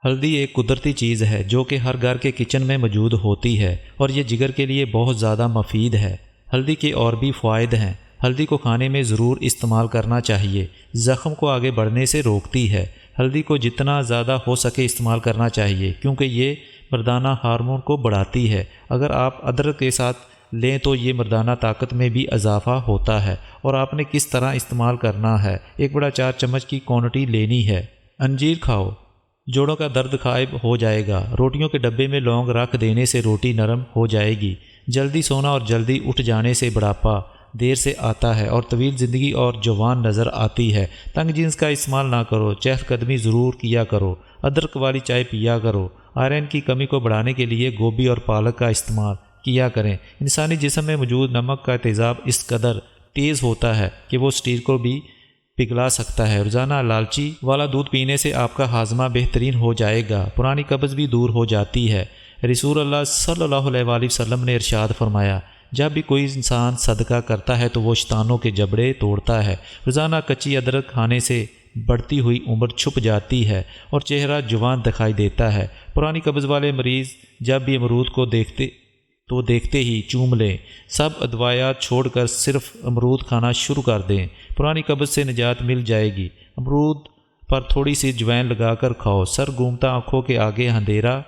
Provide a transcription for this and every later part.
ہلدی ایک قدرتی چیز ہے جو کہ ہر گھر کے کچن میں موجود ہوتی ہے اور یہ جگر کے لیے بہت زیادہ مفید ہے۔ ہلدی کے اور بھی فوائد ہیں۔ ہلدی کو کھانے میں ضرور استعمال کرنا چاہیے، زخم کو آگے بڑھنے سے روکتی ہے۔ ہلدی کو جتنا زیادہ ہو سکے استعمال کرنا چاہیے کیونکہ یہ مردانہ ہارمون کو بڑھاتی ہے۔ اگر آپ ادرک کے ساتھ لیں تو یہ مردانہ طاقت میں بھی اضافہ ہوتا ہے۔ اور آپ نے کس طرح استعمال کرنا ہے، 1 بڑا 4 چمچ کی کوانٹٹی لینی ہے۔ انجیر کھاؤ، جوڑوں کا درد غائب ہو جائے گا۔ روٹیوں کے ڈبے میں لونگ رکھ دینے سے روٹی نرم ہو جائے گی۔ جلدی سونا اور جلدی اٹھ جانے سے بڑھاپا دیر سے آتا ہے اور طویل زندگی اور جوان نظر آتی ہے۔ تنگ جنس کا استعمال نہ کرو، چہل قدمی ضرور کیا کرو۔ ادرک والی چائے پیا کرو۔ آئرن کی کمی کو بڑھانے کے لیے گوبھی اور پالک کا استعمال کیا کریں۔ انسانی جسم میں موجود نمک کا تیزاب اس قدر تیز ہوتا ہے کہ وہ اسٹیل کو بھی پگھلا سکتا ہے۔ روزانہ الائچی والا دودھ پینے سے آپ کا ہاضمہ بہترین ہو جائے گا، پرانی قبض بھی دور ہو جاتی ہے۔ رسول اللہ صلی اللہ علیہ وآلہ وسلم نے ارشاد فرمایا، جب بھی کوئی انسان صدقہ کرتا ہے تو وہ شیطانوں کے جبڑے توڑتا ہے۔ روزانہ کچی ادرک کھانے سے بڑھتی ہوئی عمر چھپ جاتی ہے اور چہرہ جوان دکھائی دیتا ہے۔ پرانی قبض والے مریض جب بھی امرود کو دیکھتے ہی چوم لیں۔ سب ادویات چھوڑ کر صرف امرود کھانا شروع کر دیں، پرانی قبض سے نجات مل جائے گی۔ امرود پر تھوڑی سی جوائن لگا کر کھاؤ، سر گھومتا، آنکھوں کے آگے اندھیرا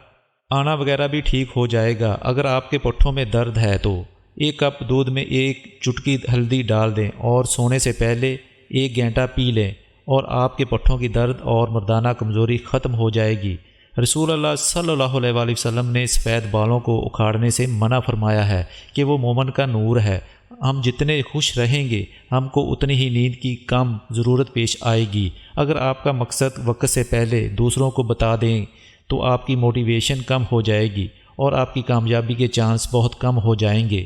آنا وغیرہ بھی ٹھیک ہو جائے گا۔ اگر آپ کے پٹھوں میں درد ہے تو 1 کپ دودھ میں 1 چٹکی ہلدی ڈال دیں اور سونے سے پہلے 1 گھنٹہ پی لیں اور آپ کے پٹھوں کی درد اور مردانہ کمزوری ختم ہو جائے گی۔ رسول اللہ صلی اللہ علیہ وآلہ وسلم نے سفید بالوں کو اکھاڑنے سے منع فرمایا ہے کہ وہ مومن کا نور ہے۔ ہم جتنے خوش رہیں گے ہم کو اتنی ہی نیند کی کم ضرورت پیش آئے گی۔ اگر آپ کا مقصد وقت سے پہلے دوسروں کو بتا دیں تو آپ کی موٹیویشن کم ہو جائے گی اور آپ کی کامیابی کے چانس بہت کم ہو جائیں گے۔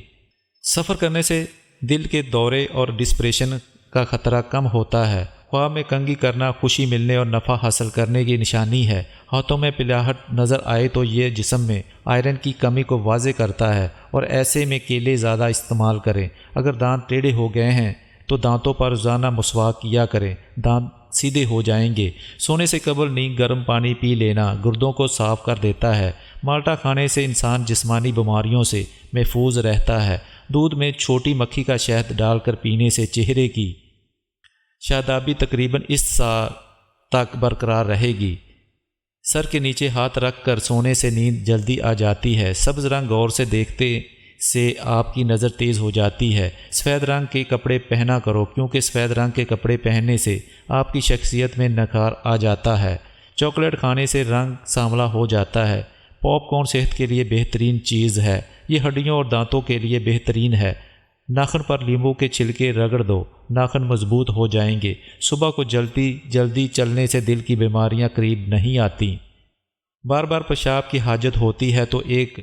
سفر کرنے سے دل کے دورے اور ڈسپریشن کا خطرہ کم ہوتا ہے۔ خواب میں کنگھی کرنا خوشی ملنے اور نفع حاصل کرنے کی نشانی ہے۔ ہاتھوں میں پلاہٹ نظر آئے تو یہ جسم میں آئرن کی کمی کو واضح کرتا ہے اور ایسے میں کیلے زیادہ استعمال کریں۔ اگر دانت ٹیڑھے ہو گئے ہیں تو دانتوں پر روزانہ مسواک کیا کریں، دانت سیدھے ہو جائیں گے۔ سونے سے قبل نیند گرم پانی پی لینا گردوں کو صاف کر دیتا ہے۔ مالٹا کھانے سے انسان جسمانی بیماریوں سے محفوظ رہتا ہے۔ دودھ میں چھوٹی مکھی کا شہد ڈال کر پینے سے چہرے کی شادابی تقریباً اس سال تک برقرار رہے گی۔ سر کے نیچے ہاتھ رکھ کر سونے سے نیند جلدی آ جاتی ہے۔ سبز رنگ غور سے دیکھتے سے آپ کی نظر تیز ہو جاتی ہے۔ سفید رنگ کے کپڑے پہنا کرو کیونکہ سفید رنگ کے کپڑے پہننے سے آپ کی شخصیت میں نکھار آ جاتا ہے۔ چاکلیٹ کھانے سے رنگ سانولا ہو جاتا ہے۔ پاپ کارن صحت کے لیے بہترین چیز ہے، یہ ہڈیوں اور دانتوں کے لیے بہترین ہے۔ ناخن پر لیموں کے چھلکے رگڑ دو، ناخن مضبوط ہو جائیں گے۔ صبح کو جلدی چلنے سے دل کی بیماریاں قریب نہیں آتی۔ بار بار پیشاب کی حاجت ہوتی ہے تو 1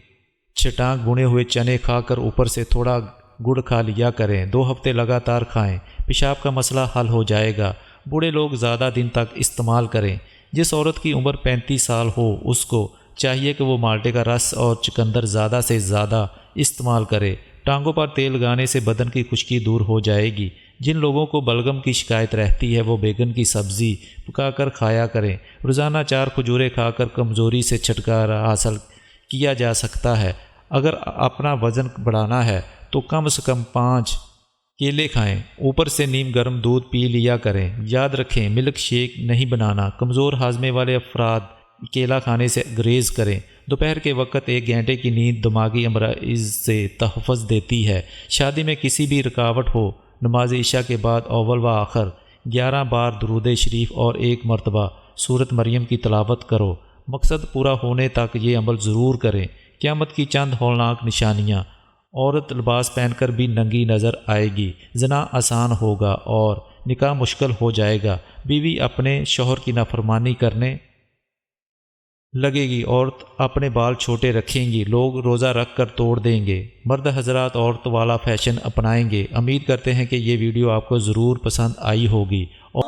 چھٹانک بھنے ہوئے چنے کھا کر اوپر سے تھوڑا گڑ کھا لیا کریں۔ 2 ہفتے لگاتار کھائیں، پیشاب کا مسئلہ حل ہو جائے گا۔ بوڑھے لوگ زیادہ دن تک استعمال کریں۔ جس عورت کی عمر 35 سال ہو اس کو چاہیے کہ وہ مالٹے کا رس اور چقندر زیادہ سے زیادہ استعمال کرے۔ ٹانگوں پر تیل لگانے سے بدن کی خشکی دور ہو جائے گی۔ جن لوگوں کو بلغم کی شکایت رہتی ہے وہ بیگن کی سبزی پکا کر کھایا کریں۔ روزانہ 4 کھجوریں کھا کر کمزوری سے چھٹکارا حاصل کیا جا سکتا ہے۔ اگر اپنا وزن بڑھانا ہے تو کم سے کم 5 کیلے کھائیں، اوپر سے نیم گرم دودھ پی لیا کریں۔ یاد رکھیں ملک شیک نہیں بنانا۔ کمزور ہاضمے والے افراد کیلا کھانے سے گریز کریں۔ دوپہر کے وقت 1 گھنٹے کی نیند دماغی امراض سے تحفظ دیتی ہے۔ شادی میں کسی بھی رکاوٹ ہو، نماز عشاء کے بعد اول و آخر 11 بار درود شریف اور 1 مرتبہ سورۃ مریم کی تلاوت کرو۔ مقصد پورا ہونے تک یہ عمل ضرور کریں۔ قیامت کی چند ہولناک نشانیاں: عورت لباس پہن کر بھی ننگی نظر آئے گی، زنا آسان ہوگا اور نکاح مشکل ہو جائے گا، بیوی اپنے شوہر کی نافرمانی کرنے لگے گی، عورت اپنے بال چھوٹے رکھیں گی، لوگ روزہ رکھ کر توڑ دیں گے، مرد حضرات عورت والا فیشن اپنائیں گے۔ امید کرتے ہیں کہ یہ ویڈیو آپ کو ضرور پسند آئی ہوگی اور